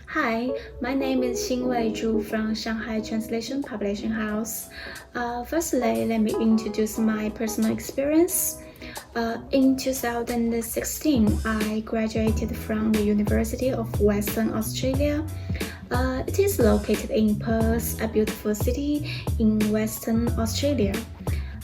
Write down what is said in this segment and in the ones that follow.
Hi, my name is Xinhua Zhu from Shanghai Translation Publishing House. Firstly, let me introduce my personal experience. In 2016, I graduated from the University of Western Australia. It is located in Perth, a beautiful city in Western Australia.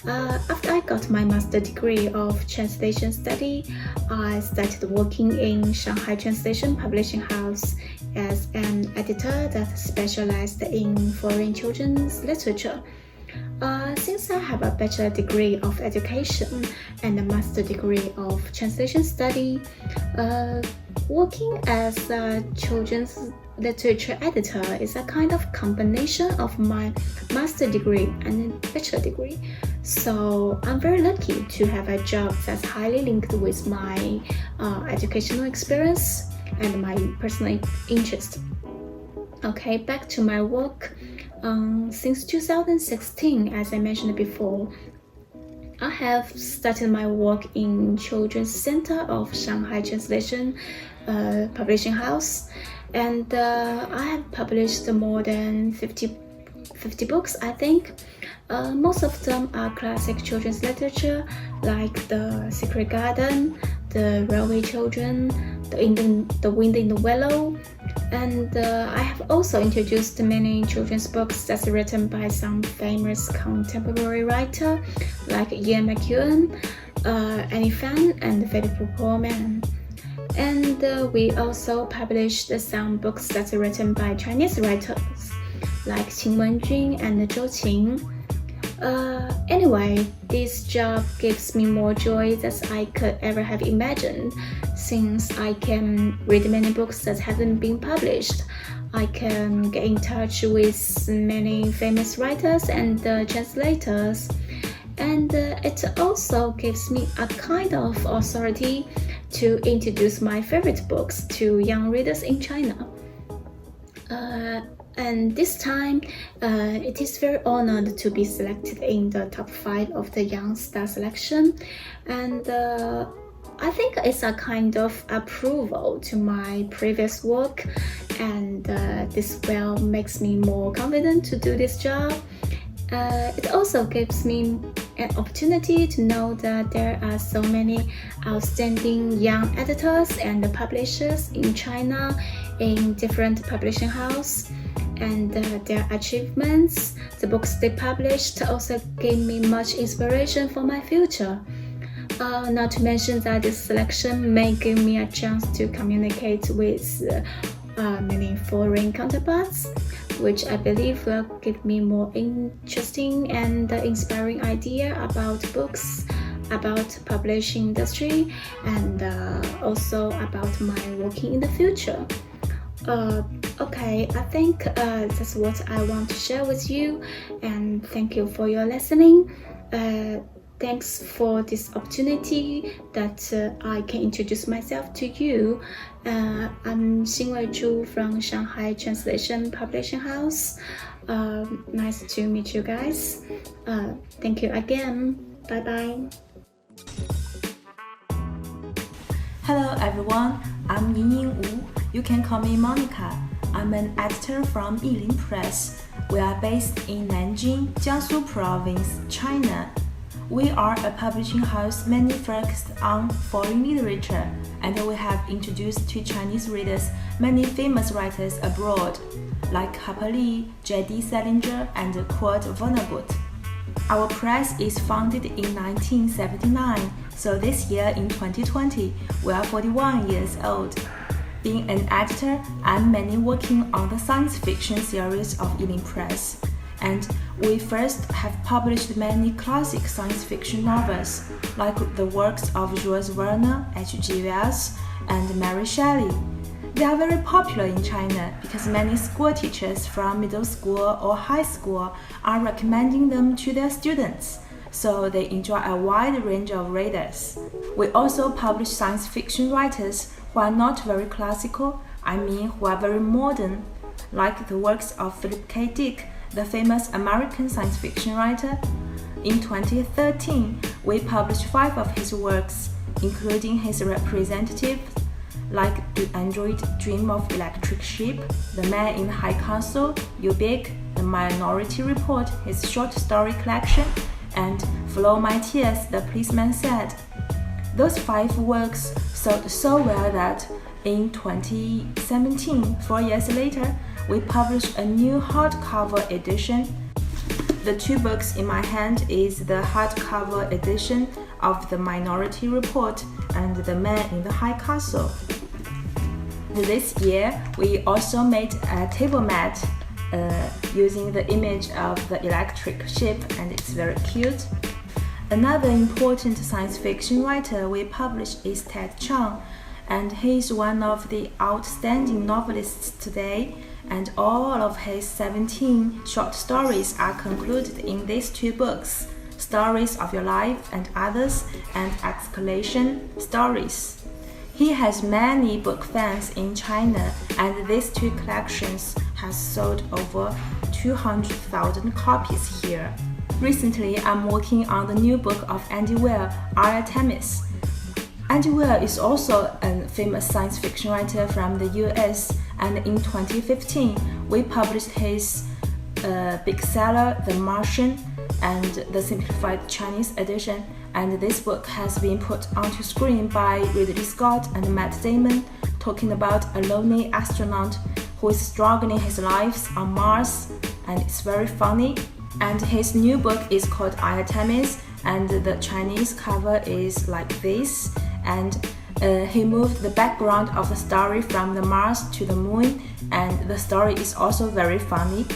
After I got my master's degree of translation study, I started working in Shanghai Translation Publishing House as an editor that specialized in foreign children's literature. Since I have a bachelor degree of education and a master degree of translation study, working as a children's literature editor is a kind of combination of my master degree and bachelor degree. So I'm very lucky to have a job that's highly linked with my educational experience and my personal interest. Okay, back to my work. Since 2016, as I mentioned before, I have started my work in Children's Center of Shanghai Translation Publishing House, and I have published more than 50 books, I think. Most of them are classic children's literature like The Secret Garden, The Railway Children, The Wind in the Willow, and I have also introduced many children's books that's written by some famous contemporary writer like Ian McEwan, Annie Fan, and Philip Pullman. And we also published some books that's written by Chinese writers like Qin Jun and Zhou Qing. Anyway, this job gives me more joy than I could ever have imagined, since I can read many books that haven't been published. I can get in touch with many famous writers and translators, and it also gives me a kind of authority to introduce my favorite books to young readers in China. And this time, it is very honored to be selected in the top 5 of the Young Star selection, and I think it's a kind of approval to my previous work, and this will makes me more confident to do this job. It also gives me an opportunity to know that there are so many outstanding young editors and publishers in China in different publishing houses, and their achievements, the books they published, also gave me much inspiration for my future. Not to mention that this selection may give me a chance to communicate with many foreign counterparts, which I believe will give me more interesting and inspiring idea about books, about publishing industry, and also about my working in the future. Okay, I think that's what I want to share with you, and thank you for your listening. Thanks for this opportunity that I can introduce myself to you. I'm Xinhua Zhu from Shanghai Translation Publishing House. Nice to meet you guys. Thank you again. Bye-bye. Hello everyone, I'm Yingying Wu. You can call me Monika. I'm an editor from Yilin Press. We are based in Nanjing, Jiangsu Province, China. We are a publishing house mainly focused on foreign literature, and we have introduced to Chinese readers many famous writers abroad, like Harper Lee, J.D. Salinger, and Kurt Vonnegut. Our press is founded in 1979, so this year in 2020, we are 41 years old. Being an editor, I'm mainly working on the science fiction series of Yilin Press, and we first have published many classic science fiction novels, like the works of Jules Verne, H.G. Wells, and Mary Shelley. They are very popular in China because many school teachers from middle school or high school are recommending them to their students, so they enjoy a wide range of readers. We also publish science fiction writers who are not very classical, who are very modern, like the works of Philip K. Dick, the famous American science fiction writer, In 2013, we published 5 of his works, including his representatives like Do Android Dream of Electric Sheep, The Man in the High Castle, You Big, The Minority Report, his short story collection, and Flow My Tears, The Policeman Said. Those 5 works sold so well that in 2017, 4 years later, we published a new hardcover edition. The 2 books in my hand is the hardcover edition of The Minority Report and The Man in the High Castle. This year, we also made a table mat using the image of the electric sheep, and it's very cute. Another important science fiction writer we published is Ted Chiang, and he's one of the outstanding novelists today, and all of his 17 short stories are concluded in these 2 books, Stories of Your Life and Others and Exclamation Stories. He has many book fans in China, and these 2 collections have sold over 200,000 copies here. Recently, I'm working on the new book of Andy Weir, Artemis. Andy Weir is also a famous science fiction writer from the US, and in 2015, we published his big seller, The Martian, and the simplified Chinese edition, and this book has been put onto screen by Ridley Scott and Matt Damon, talking about a lonely astronaut who is struggling his life on Mars, and it's very funny. And his new book is called Artemis, and the Chinese cover is like this, and he moved the background of the story from the Mars to the moon, and the story is also very funny.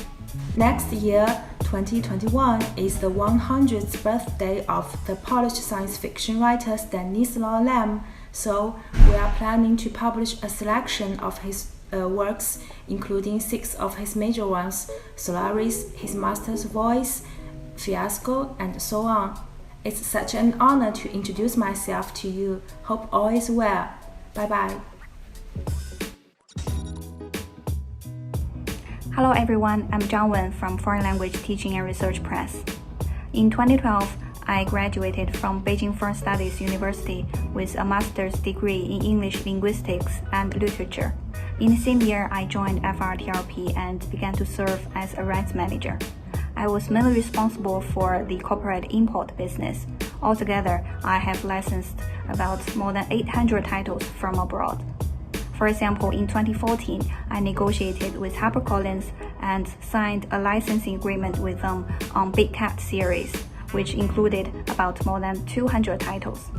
Next year, 2021, is the 100th birthday of the Polish science fiction writer Stanislaw Lem, so we are planning to publish a selection of his works, including 6 of his major ones, Solaris, His Master's Voice, Fiasco, and so on. It's such an honor to introduce myself to you. Hope all is well. Bye-bye. Hello everyone, I'm Jongwon from Foreign Language Teaching and Research Press. In 2012, I graduated from Beijing Foreign Studies University with a master's degree in English linguistics and literature. In the same year, I joined FRTRP and began to serve as a rights manager. I was mainly responsible for the corporate import business. Altogether, I have licensed about more than 800 titles from abroad. For example, in 2014, I negotiated with HarperCollins and signed a licensing agreement with them on Big Cat series, which included about more than 200 titles.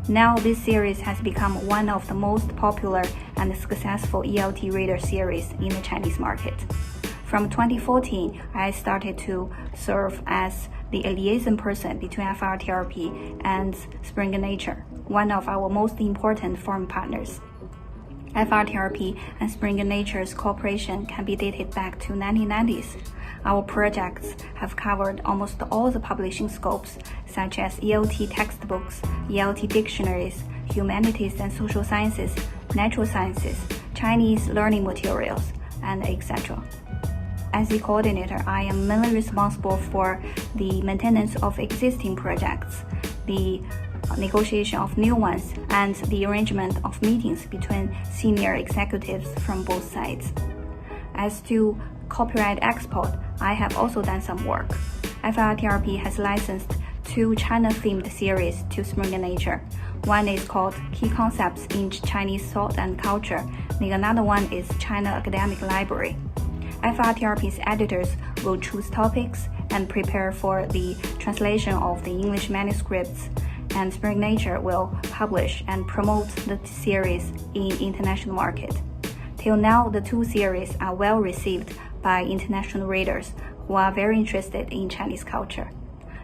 Now this series has become one of the most popular and successful ELT reader series in the Chinese market. From 2014, I started to serve as the liaison person between FRTRP and Springer Nature, one of our most important foreign partners. FRTRP and Springer Nature's cooperation can be dated back to 1990s. Our projects have covered almost all the publishing scopes, such as ELT textbooks, ELT dictionaries, humanities and social sciences, natural sciences, Chinese learning materials, and etc. As the coordinator, I am mainly responsible for the maintenance of existing projects, the negotiation of new ones, and the arrangement of meetings between senior executives from both sides. As to copyright export, I have also done some work. FRTRP has licensed 2 China-themed series to Springer Nature. One is called Key Concepts in Chinese Thought and Culture, and another one is China Academic Library. FRTRP's editors will choose topics and prepare for the translation of the English manuscripts, and Springer Nature will publish and promote the series in international market. Till now, the 2 series are well received by international readers who are very interested in Chinese culture.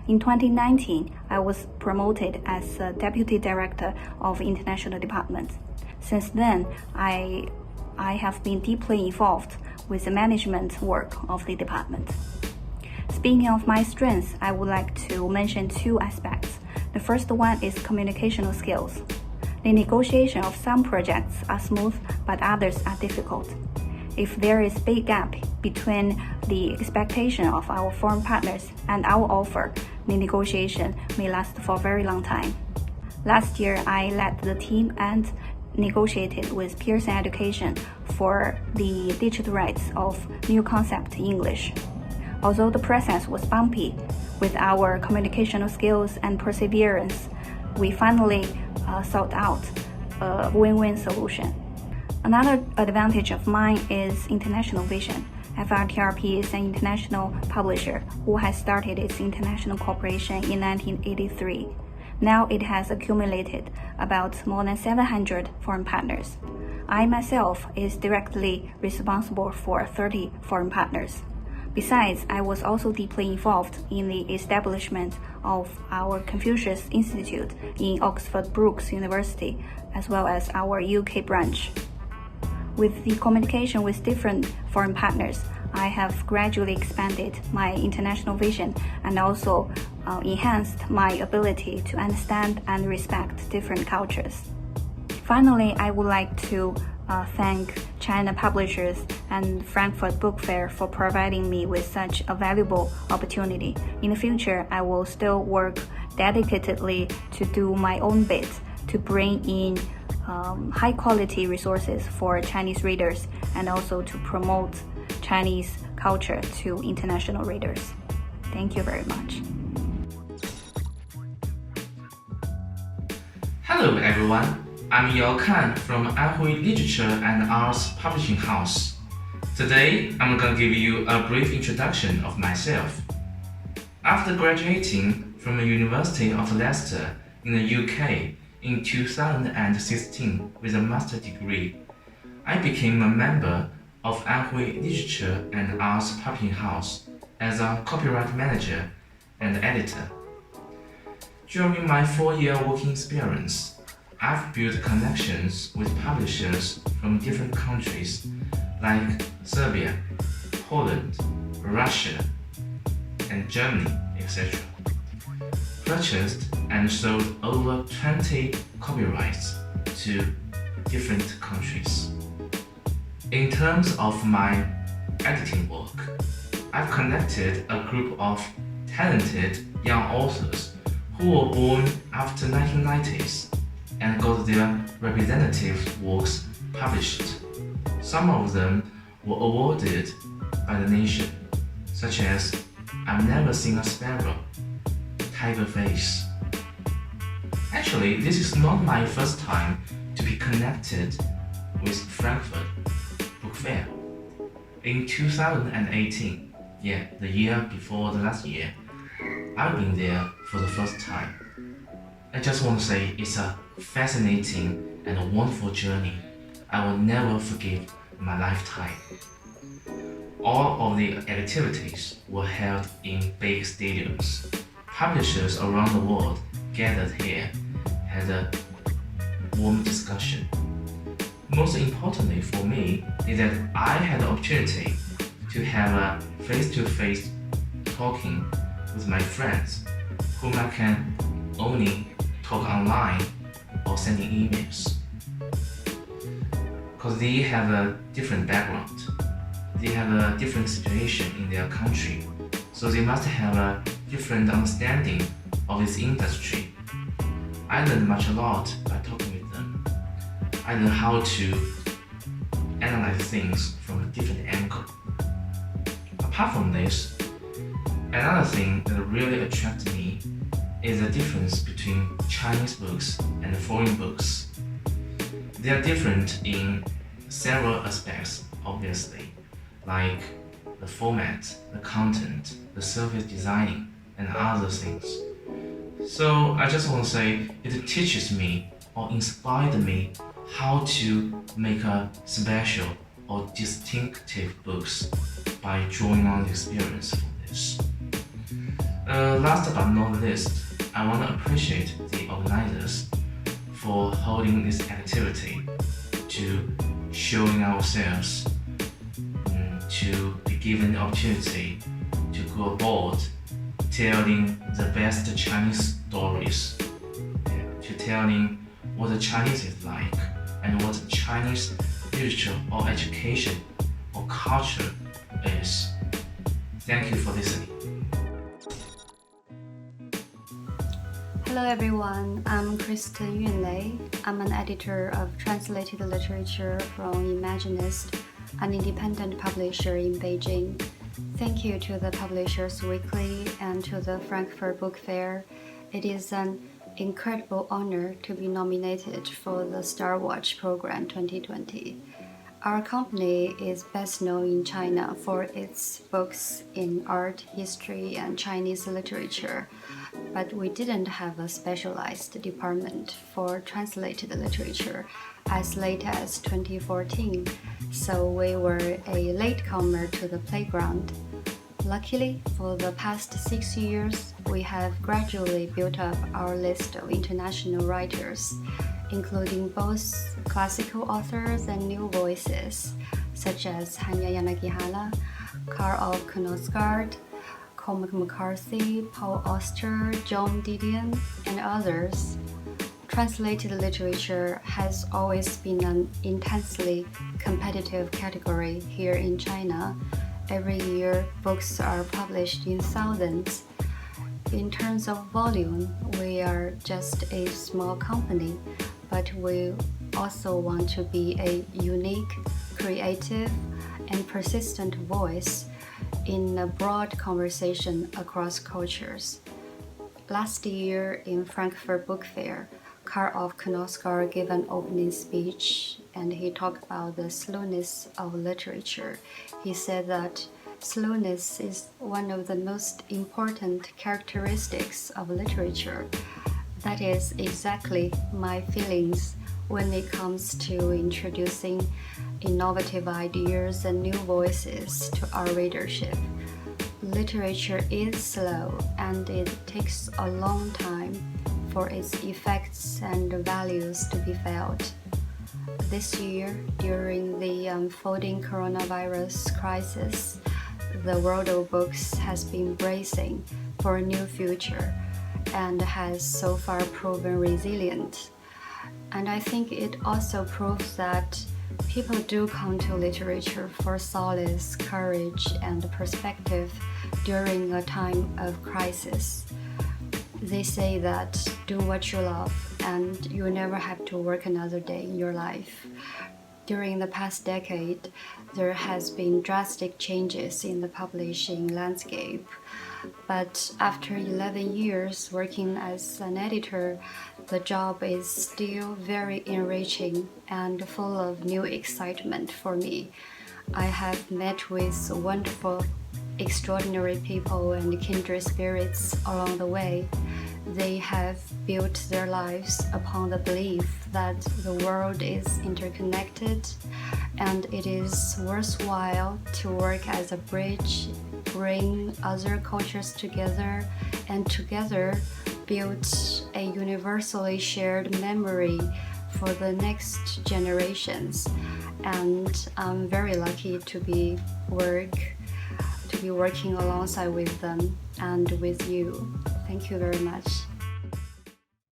In 2019, I was promoted as a Deputy Director of International Department. Since then, I have been deeply involved with the management work of the department. Speaking of my strengths, I would like to mention 2 aspects. The first one is communicational skills. The negotiation of some projects are smooth, but others are difficult. If there is big gap between the expectation of our foreign partners and our offer, the negotiation may last for a very long time. Last year, I led the team and negotiated with Pearson Education for the digital rights of new concept English. Although the process was bumpy, with our communicational skills and perseverance, we finally sought out a win-win solution. Another advantage of mine is international vision. FRTRP is an international publisher who has started its international cooperation in 1983. Now it has accumulated about more than 700 foreign partners. I myself is directly responsible for 30 foreign partners. Besides, I was also deeply involved in the establishment of our Confucius Institute in Oxford Brookes University, as well as our UK branch. With the communication with different foreign partners, I have gradually expanded my international vision and also enhanced my ability to understand and respect different cultures. Finally, I would like to thank China Publishers and Frankfurt Book Fair for providing me with such a valuable opportunity. In the future, I will still work dedicatedly to do my own bit to bring in high-quality resources for Chinese readers and also to promote Chinese culture to international readers. Thank you very much. Hello everyone, I'm Yao Kan from Anhui Literature and Arts Publishing House. Today, I'm going to give you a brief introduction of myself. After graduating from the University of Leicester in the UK in 2016 with a master's degree, I became a member of Anhui Literature and Arts Publishing House as a copyright manager and editor. During my 4-year working experience, I've built connections with publishers from different countries like Serbia, Poland, Russia, and Germany, etc. Purchased and sold over 20 copyrights to different countries. In terms of my editing work, I've connected a group of talented young authors who were born after 1990s and got their representative works published. Some of them were awarded by the nation, such as I've Never Seen a Sparrow, Tiger Face. Actually, this is not my first time to be connected with Frankfurt Book Fair. In 2018, the year before the last year, I've been there for the first time. I just want to say it's a fascinating and a wonderful journey I will never forget in my lifetime. All of the activities were held in big stadiums. Publishers around the world gathered here, had a warm discussion. Most importantly for me is that I had the opportunity to have a face-to-face talking with my friends whom I can only talk online or sending emails. Because they have a different background, they have a different situation in their country, so they must have a different understanding of this industry. I learned a lot by talking with them. I learned how to analyze things from a different angle. Apart from this, another thing that really attracted me is the difference between Chinese books and foreign books. They are different in several aspects, obviously, like the format, the content, the service designing, and other things. So I just want to say it teaches me or inspired me how to make a special or distinctive books by drawing on the experience from this. Last but not least, I want to appreciate the organizers for holding this activity, to showing ourselves, to be given the opportunity to go abroad, telling the best Chinese stories, to telling what the Chinese is like and what Chinese literature or education or culture is. Thank you for listening. Hello everyone, I'm Kristin Yunlei. I'm an editor of translated literature from Imaginist, an independent publisher in Beijing. Thank you to the Publishers Weekly and to the Frankfurt Book Fair. It is an incredible honor to be nominated for the Star Watch Program 2020. Our company is best known in China for its books in art, history, and Chinese literature, but we didn't have a specialized department for translated literature as late as 2014, so we were a latecomer to the playground. Luckily, for the past 6 years, we have gradually built up our list of international writers, including both classical authors and new voices, such as Hanya Yanagihara, Karl Ove Knausgaard, Cormac McCarthy, Paul Auster, John Didion, and others. Translated literature has always been an intensely competitive category here in China. Every year, books are published in thousands. In terms of volume, we are just a small company, but we also want to be a unique, creative, and persistent voice in a broad conversation across cultures. Last year in Frankfurt Book Fair, Karl Ove Knausgaard gave an opening speech and he talked about the slowness of literature. He said that slowness is one of the most important characteristics of literature. That is exactly my feelings when it comes to introducing innovative ideas and new voices to our readership. Literature is slow and it takes a long time for its effects and values to be felt. This year, during the unfolding coronavirus crisis, the world of books has been bracing for a new future and has so far proven resilient. And I think it also proves that people do come to literature for solace, courage, and perspective during a time of crisis. They say that do what you love and you never have to work another day in your life. During the past decade, there has been drastic changes in the publishing landscape. But after 11 years working as an editor, the job is still very enriching and full of new excitement for me. I have met with wonderful, extraordinary people and kindred spirits along the way. They have built their lives upon the belief that the world is interconnected and it is worthwhile to work as a bridge, bring other cultures together, and together build a universally shared memory for the next generations. And I'm very lucky to be working alongside with them and with you. Thank you very much.